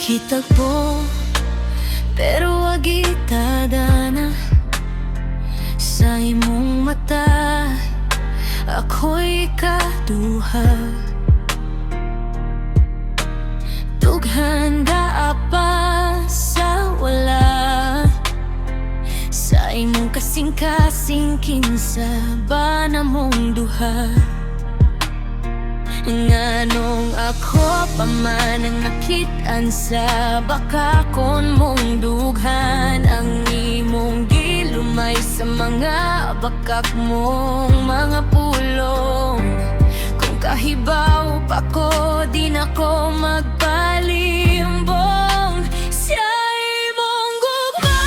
Kitagpo, pero wag itadana sa imong mata. Ako'y ikaduha, dughan apa sa wala. Sa imong kasing-kasing kinsa ba namong duha. Nganong ako pa man ang nakitaan sa baka kon mong dughan. Ang imong gilumay sa mga bakak mong mga pulong. Kung kahibaw pa ko, di na ko magpalimbong. Siya imong gugma,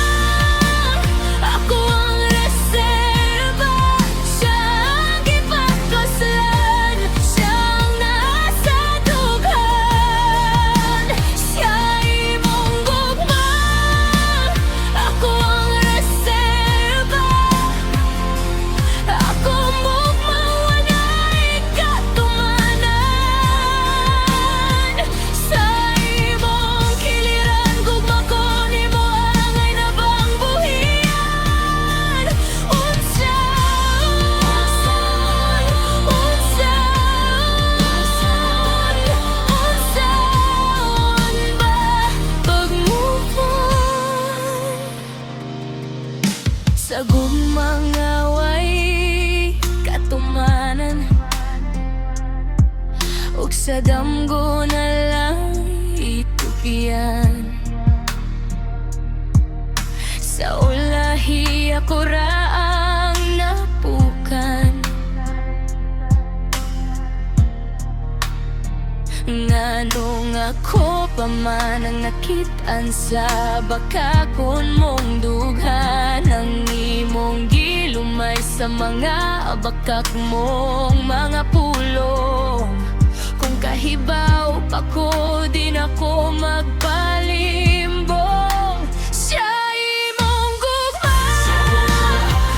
ako ang reserba. Siya ang ipagkaslan, siyang nasa dughan. Siya imong gugma, ako ang reserba. Ako mugma, wala'y katumanan. Sa imong kiliran, gugma ko nimo angay na bang buhian. Unsaon ba pag-move on? Sa gumang away katumanan, ug sa damgo na lang itupian. Sa ulahi ako ra ang napukan. Nganong ako pa man ang nakitaan sa baka kon mong dughan. Ang imong gilumay sa mga bakak mong mga pulong. Kung kahibaw pa ko, di na ko magpalimbong. Siya imong gugma,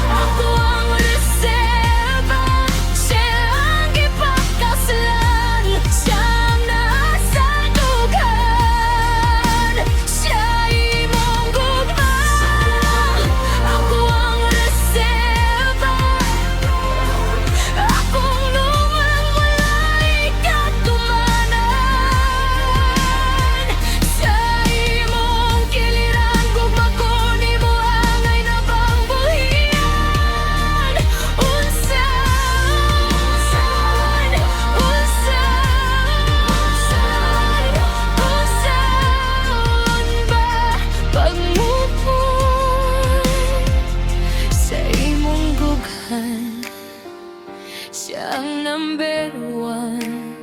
ako ang reserba. Siya ang ipagkaslan, siyang nasa dughan. Siya imong gugma, ako ang reserba. Akong lumang wala'y katumanan. Sa imong kiliran, gugma ko nimo angay na bang buhian. Unsaon ba pag-move on? Sa imong gughan, siyang number one.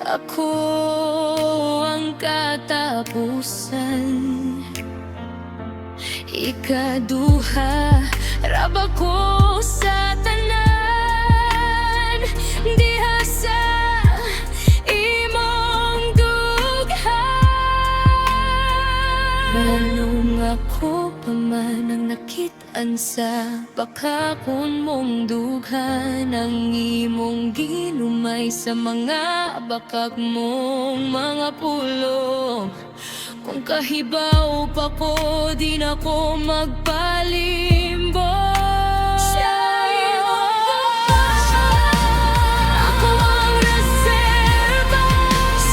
Ako ang katapusan, ikaduha raba ko sa tanan. Diha sa imong dughan. Nganong ako pa man ang nakitaan sa baka kon mong dughan. Ang imong ginumay sa mga bakak mong mga pulong. Kung kahibaw pa ko, di na ko magpalimbong. Siya imong gugma, ako ang reserba.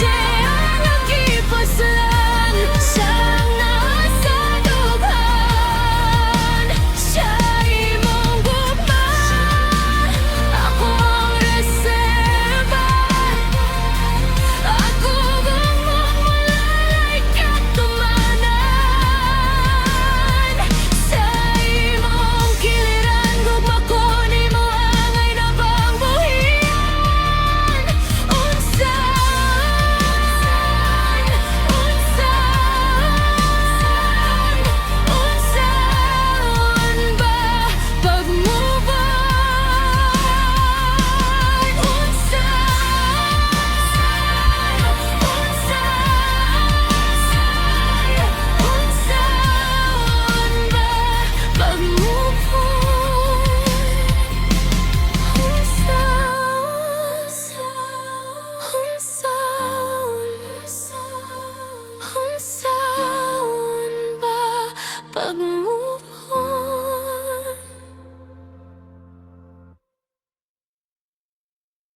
Siya ang nagipaslan, siyang nasa dughan. Siya imong gugma, ako ang reserba. Ako gumang wala'y katumanan. Sa imong mo